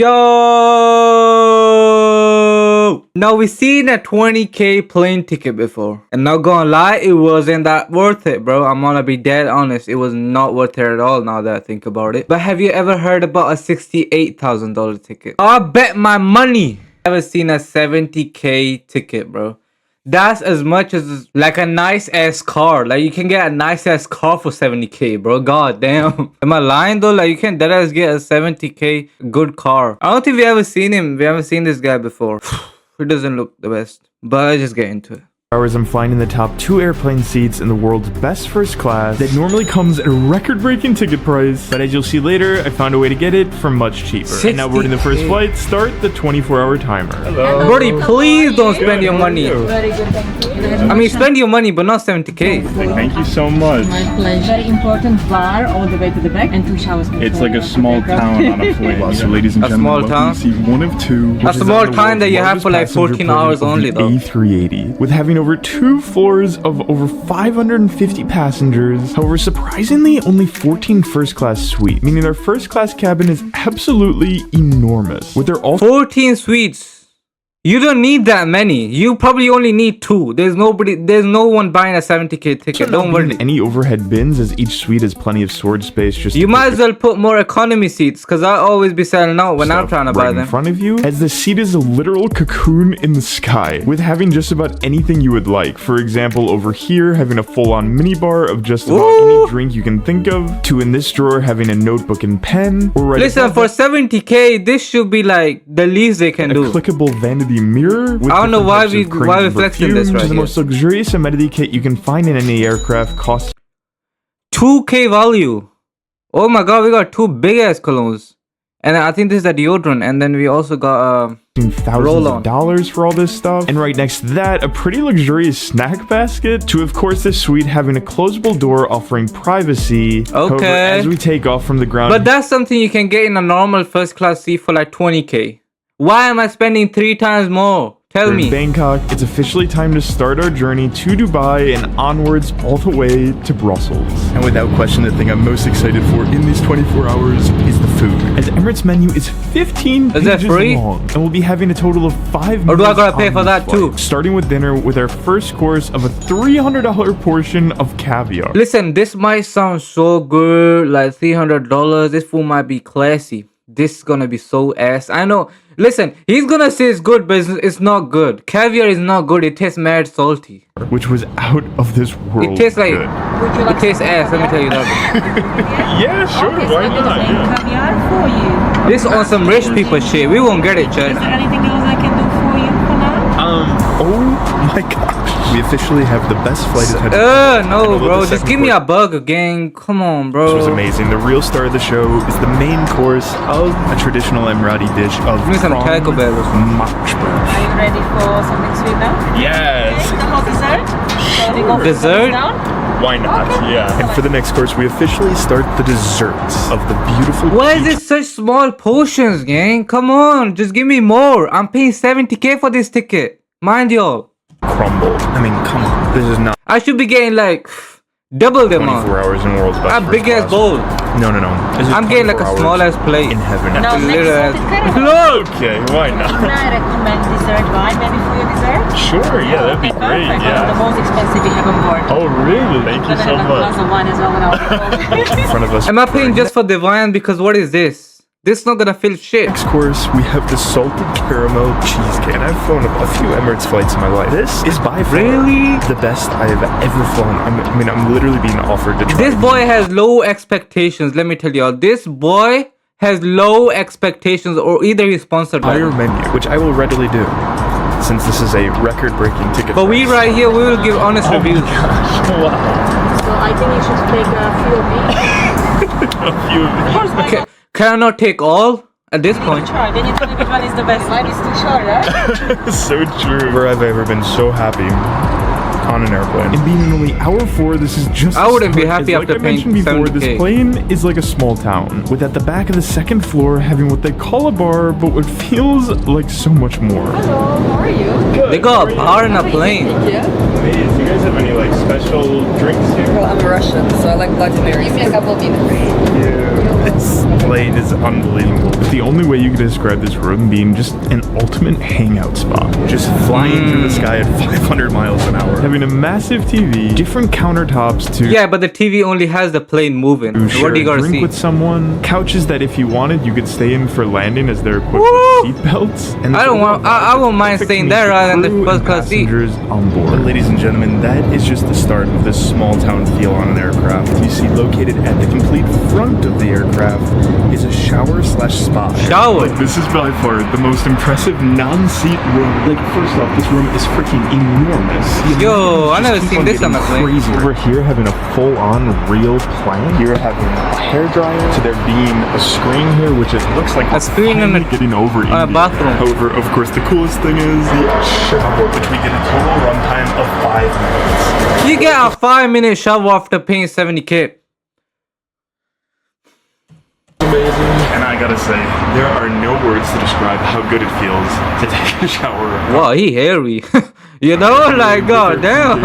Yo! Now we seen a 20k plane ticket before. And not gonna lie, it wasn't that worth it, bro. I'm gonna be dead honest. It was not worth it at all now that I think about it. But have you ever heard about a $68,000 ticket? I bet my money I've ever seen a 70k ticket, bro. That's as much as like a nice ass car. Like you can get a nice ass car for 70k, bro. God damn. Am I lying though? Like you can dead ass get a 70k good car. I don't think we ever seen him. We haven't seen this guy before. He doesn't look the best. But I just get into it. I'm flying in the top 2 airplane seats in the world's best first class that normally comes at a record-breaking ticket price, but as you'll see later, I found a way to get it for much cheaper. And now boarding the first flight, start the 24-hour timer. Hello. Brody, please don't spend your money. Very good, thank you. I mean, spend your money, but not 70k. Thank you so much. My pleasure. Very important bar all the way to the back and 2 showers. It's like a small town on a plane. Well, so ladies and A gentlemen, small town? seat 1 of 2. A small time that you have for like 14 hours only though. A380, with having over 2 floors of over 550 passengers. However, surprisingly, only 14 first class suites, meaning their first class cabin is absolutely enormous. With their all 14 suites. You don't need that many. You probably only need 2. There's no one buying a 70k ticket. Don't worry. any overhead bins, as each suite has plenty of storage space. Just You might as well put more economy seats, because I always be selling out when I'm trying to buy in them. front of you, as the seat is a literal cocoon in the sky, with having just about anything you would like. For example, over here, having a full-on minibar of just about any drink you can think of, to in this drawer having a notebook and pen, or right Listen, for 70k, this should be like the least they can a do. clickable vanity mirror. With I don't know why different types of we cranes and flexing this perfumes. right The here. most luxurious amenity kit you can find in any aircraft costs 2k value. Oh my god, we got 2 big ass colognes. And I think this is a deodorant. And then we also got thousands Roll-on. of dollars for all this stuff. And right next to that, a pretty luxurious snack basket. To of course this suite having a closable door offering privacy. However, Okay. as we take off from the ground, But that's something you can get in a normal first class seat for like 20k. Why am I spending 3 times more? Tell in me. Bangkok, it's officially time to start our journey to Dubai and onwards all the way to Brussels. And without question, the thing I'm most excited for in these 24 hours is the food. As Emirates menu is 15 Is that pages free? long, and we'll be having a total of 5 Or do I meals gotta pay on for this that too? flight, starting with dinner with our first course of a $300 portion of caviar. Listen, this might sound so good, like $300. This food might be classy. This is gonna be so ass. I know. Listen, he's gonna say it's good, but it's not good. Caviar is not good. It tastes mad salty. Which was out of this world. It tastes like good. Would you like it tastes ass. Let me tell you that. Yeah, sure. Okay, so Why I'm gonna not? make Yeah. caviar for you. This on some rich people shit. We won't get it, Is Chad. there anything else I can do for you for now? Oh my gosh. We officially have the best flight attendant. No, Although bro. the Just second give me course- a burger, gang. Come on, This was bro. amazing. The real star of the show is the main course of a traditional Emirati dish of Give me some prawn Taco Bell or something. machbur. Are you ready for something sweet now? Yes. Okay, the hot dessert. So we go for Dessert? down. Why not? Yeah. And for the next course, we officially start the desserts of the beautiful Why is peach it such small portions, gang? Come on, just give me more. I'm paying 70k for this ticket. Mind y'all. crumble. I mean, come on. This is not I should be getting like double the 24 amount. hours in world's best A first big ass class. bowl. No, no, no. This is I'm getting like a 24 small hours ass plate. in heaven. Now, next Little ass. salted caramel. Look! Okay, why not? Can I recommend dessert wine maybe for your dessert? Sure, yeah, that'd be Okay, great. perfect. One of the Yeah. most expensive we have on board. Oh, really? Thank you Gonna so have a glass much. of wine as well when I'll In front of us. Am I paying just for the wine? Because what is this? This not gonna fill shit. Next course, we have the salted caramel cheesecake. And I've flown a few Emirates flights in my life. This is by far Really? the best I have ever flown. I'm literally being offered to try. This boy has low expectations. Let me tell y'all. This boy has low expectations, or either he's sponsored by higher them. menu, which I will readily do, since this is a record-breaking ticket. But we price. right here, we will give honest reviews. Wow. So I think you should take a few of these. A few of Of course, why not? Can I not take all at this point? Try. Then you tell me which one is the best. Mine is too short, right? these. So true. Never have I ever been so happy on an airplane. And being in only hour 4, this is just I wouldn't be as happy like after I mentioned paying before, 70K. this plane is like a small town, with at the back of the second floor having what they call a bar, but what feels like so much more. Hello, how are you? They got a bar in a plane. Yeah. Do you guys have any like special drinks here? Well, I'm Russian, so I like Bloody Mary. Give me a couple of minutes. Yeah. This plane is unbelievable. The only way you could describe this room being just an ultimate hangout spot. Just flying through the sky at 500 miles an hour. Having a massive TV, different countertops to Yeah, but the TV only has the plane moving. share What do you a gotta drink see? with someone. Couches that if you wanted, you could stay in for landing as they're equipped with seat belts. And I don't want. I won't mind staying there rather than the first class seat. passengers on board. But ladies and gentlemen, that is just the start of this small town feel on an aircraft. You see, located at the complete front of the aircraft is a shower/spa. Shower. This is by far the most impressive non-seat room. Like, first off, this room is freaking enormous. The Yo, amenities I never just keep seen on this on getting a plane. crazier. Over here, having a full-on real plane. Here, having a hairdryer. To there being a screen here, which it looks like A screen in finally getting over a India. bathroom. However, of course, the coolest thing is the shower, which we get a total runtime of 5 minutes. You get a 5-minute shower after paying 70K. Amazing. And I gotta say, there are no words to describe how good it feels to take a shower. Wow, he hairy. You know, like, god damn.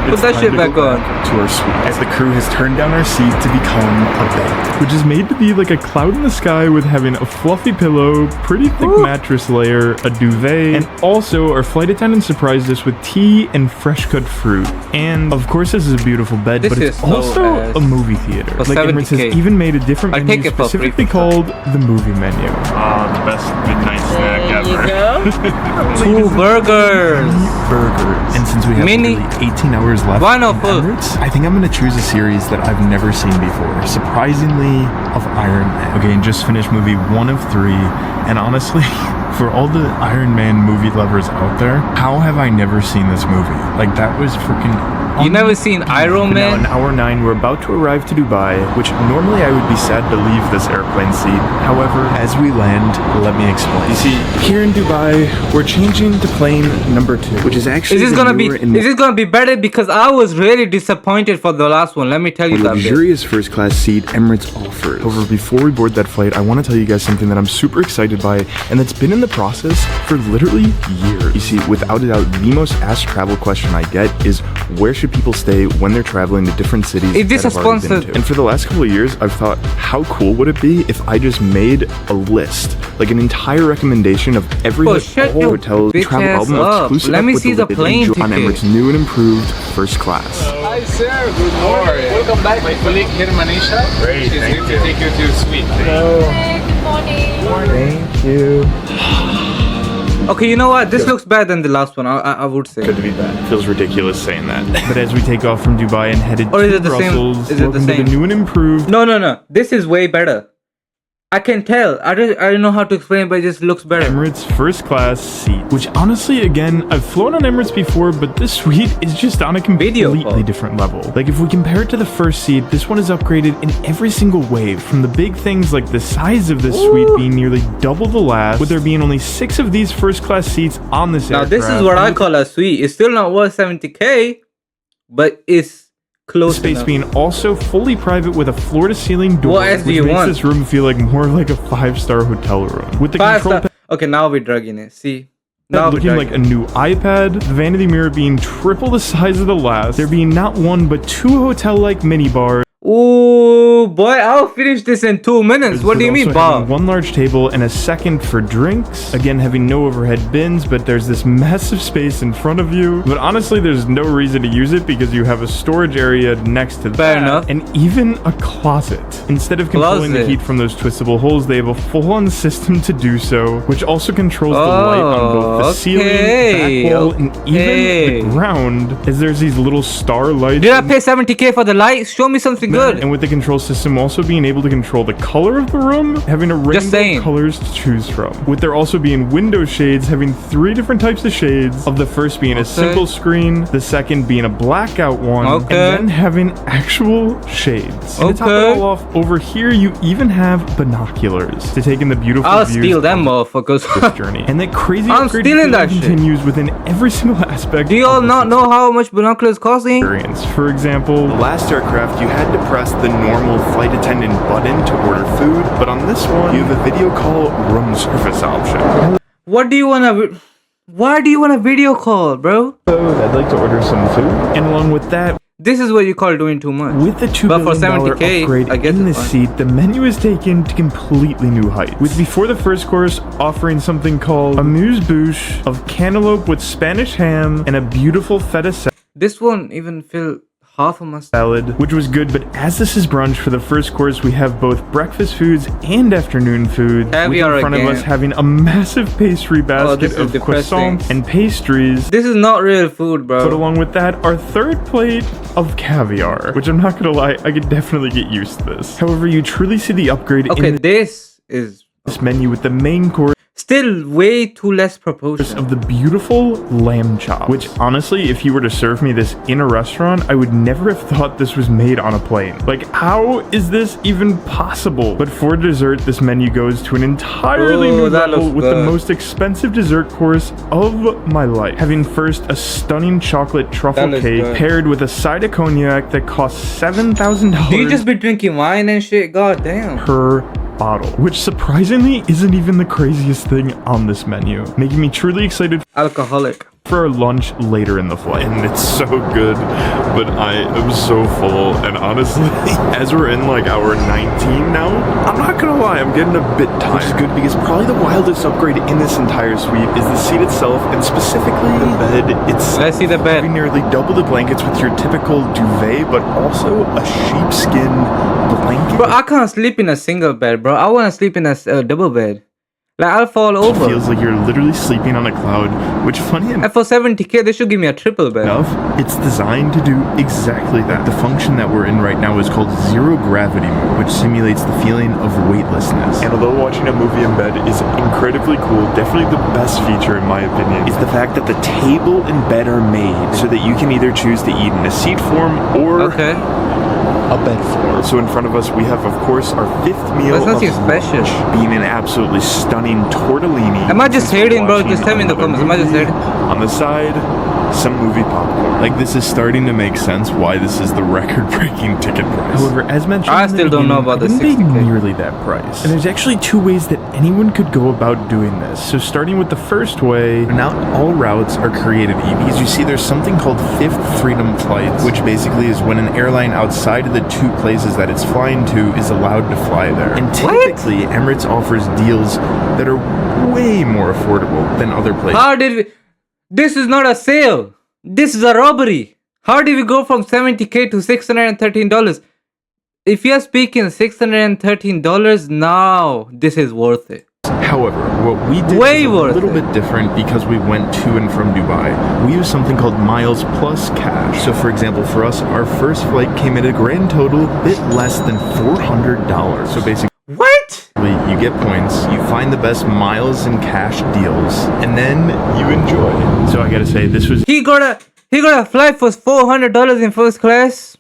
Put that shit back on. To our suite, as the crew has turned down our seats to become a bed, which is made to be like a cloud in the sky with having a fluffy pillow, pretty thick mattress layer, a duvet, and also our flight attendant surprised us with tea and fresh cut fruit. And of course, this is a beautiful bed, This but is it's so also ass. a movie theater. For Like Emirates 70K. has even made a different I'll menu take it for free specifically for called the movie menu. The best midnight snack There you ever. go. 2 burgers. Burgers. And since we have Mini- literally 18 hours left Why not in full? Emirates, I think I'm gonna choose a series that I've never seen before. Surprisingly, of Iron Man. Okay, and just finished movie 1 of 3, and honestly, for all the Iron Man movie lovers out there, how have I never seen this movie? Like, that was freaking. You never seen Iron But now in Man? hour 9, we're about to arrive to Dubai, which normally I would be sad to leave this airplane seat. However, as we land, let me explain. You see, here in Dubai, we're changing to plane number 2, which is actually Is this the gonna be? newer and Is this gonna be better? Because I was really disappointed for the last one. Let me tell you that. bit. luxurious first class seat Emirates offers. However, before we board that flight, I want to tell you guys something that I'm super excited by, and that's been in the process for literally years. You see, without a doubt, the most asked travel question I get is, where should people stay when they're traveling to different cities Is this that a I've already been sponsored- to? And for the last couple of years, I've thought, how cool would it be if I just made a list, like an entire recommendation of every Oh, shut all your hotels, bitch travel ass album up. exclusive Let me with see the lid plane enjoy on ticket. Emirates' new and improved first class. Hi sir, good morning. Welcome back. My colleague here, Manisha. Great, She's thank going to you. take you to your suite. Thank you. Okay, you know what? This looks better than the last one. I would say. Good to be back. Feels ridiculous saying that. But as we take off from Dubai and headed Or is to it the same- Brussels, is it the welcome to same? the new and improved. No, no, no. This is way better. I can tell. I don't know how to explain, but it just looks better. Emirates first class seat, which honestly, again, I've flown on Emirates before, but this suite is just on a Video completely call. different level. Like, if we compare it to the first seat, this one is upgraded in every single way, from the big things like the size of this suite being nearly double the last, with there being only 6 of these first class seats on this Now this is aircraft, what I and call a suite. It's still not worth 70K, but it's the close space enough. being also fully private with a floor-to-ceiling door, What else do which you makes want? this room feel like more like a 5-star hotel room. With the 5 control star. Okay, now we're drugging it. See, pad now we're looking like a drugging it. new iPad, the vanity mirror being triple the size of the last, there being not one but 2 hotel-like mini bars. Ooh, boy, I'll finish this in 2 minutes. What do you mean, Also having Bob? one large table and a second for drinks. Again, having no overhead bins, but there's this massive space in front of you. But honestly, there's no reason to use it because you have a storage area next to Fair that. enough. And even a closet. Instead of controlling the Closet. heat from those twistable holes, they have a full-on system to do so, which also controls the light on both the ceiling, okay, back wall, and even okay. the ground, as there's these little star lights. Did I pay 70K for the light? Show me something good. And with the control system also being able to control the color of the room, having a range saying. of colors to choose from. With there also being window shades, having 3 different types of shades, of the first being a simple screen, the second being a blackout one, Okay. and then having actual shades. And to top it Okay. all off, over here you even have binoculars to take in the beautiful I'll views steal them of motherfuckers. this journey. And that crazy I'm upgrade stealing feeling that shit. continues within every single aspect Do you all of this not know how much binoculars costing? experience. For example, last aircraft you had to press the normal flight attendant button to order food, but on this one you have a video call room service option. What do you wanna? Why do you want a video call, bro? I'd like to order some food. And along with that, This is what you call doing too much. With the $2 But for billion 70K, upgrade I guess in it's this fine. seat, the menu is taken to completely new heights. With before the first course offering something called amuse-bouche of cantaloupe with Spanish ham and a beautiful feta This won't even fill half of my salad, which was good, but as this is brunch for the first course, we have both breakfast foods and afternoon food. Caviar with in front again. of us having a massive pastry basket this is of depressing. croissants and pastries. This is not real food, But bro. along with that, our third plate of caviar, which I'm not gonna lie, I could definitely get used to this. However, you truly see the upgrade Okay, in this is this menu with the main course still way too less proportion. of the beautiful lamb chop, which honestly, if you were to serve me this in a restaurant, I would never have thought this was made on a plane. Like, how is this even possible? But for dessert, this menu goes to an entirely Ooh, new that level looks with the good. most expensive dessert course of my life. Having first a stunning chocolate truffle That looks cake good. paired with a side of cognac that costs $7,000 Do you just be drinking wine and shit? God damn. per bottle, which surprisingly isn't even the craziest thing on this menu, making me truly excited Alcoholic. for our lunch later in the flight. And it's so good, but I am so full. And honestly, as we're in like hour 19 now, I'm not gonna lie, I'm getting a bit tired. Which is good because probably the wildest upgrade in this entire suite is the seat itself, and specifically the bed. It's Let's see the bed. nearly double the blankets with your typical duvet, but also a sheepskin blanket. Bro, I can't sleep in a single bed, bro. I want to sleep in a double bed. Like, I'll fall It over. feels like you're literally sleeping on a cloud, which funny And for 70K, they should give me a triple bed. enough, it's designed to do exactly that. The function that we're in right now is called zero gravity mode, which simulates the feeling of weightlessness. And although watching a movie in bed is incredibly cool, definitely the best feature in my opinion Is the fact that the table and bed are made so that you can either choose to eat in a seat form or Okay. a bed form. So in front of us, we have, of course, our fifth meal That's of nothing special. lunch. Being an absolutely stunning tortellini. Am I just hating, bro? Just tell me in the comments. Am I just hating? On the side, some movie popcorn. Like, this is starting to make sense why this is the record-breaking ticket price. However, as mentioned, I in the still don't know beginning, about the I didn't pay 60K. nearly that price. And there's actually two ways that anyone could go about doing this. So starting with the first way, not all routes are created equal. Because you see, there's something called Fifth Freedom Flights, which basically is when an airline outside of the two places that it's flying to is allowed to fly there. And typically, Emirates offers deals that are way more affordable than other places. How did we... This is not a sale. This is a robbery. How did we go from 70K to $613? If you're speaking $613 now, this is worth it. However, what we did Way was a worth little it. bit different because we went to and from Dubai. We used something called Miles Plus Cash. So for example, for us, our first flight came at a grand total bit less than $400. So basically, What? you get points, you find the best miles and cash deals, and then you enjoy. So I gotta say, this was He got a flight for $400 in first class.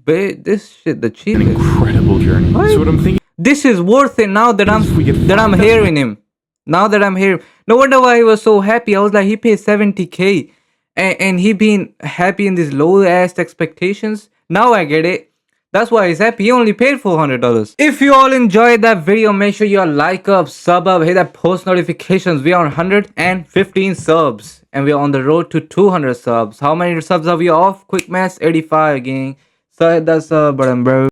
Babe, this shit the an cheapest. incredible journey. What? So what I'm thinking This is worth it now that If we get I'm $5,000 hearing him. Now that I'm hearing, no wonder why he was so happy. I was like, he paid 70K, and he been happy in these low ass expectations. Now I get it. That's why he's happy. He only paid $400. If you all enjoyed that video, make sure you all like up, sub up, hit that post notifications. We are on 115 subs, and we are on the road to 200 subs. How many subs are we off? Quick maths, 85, gang. So hit that sub button, bro.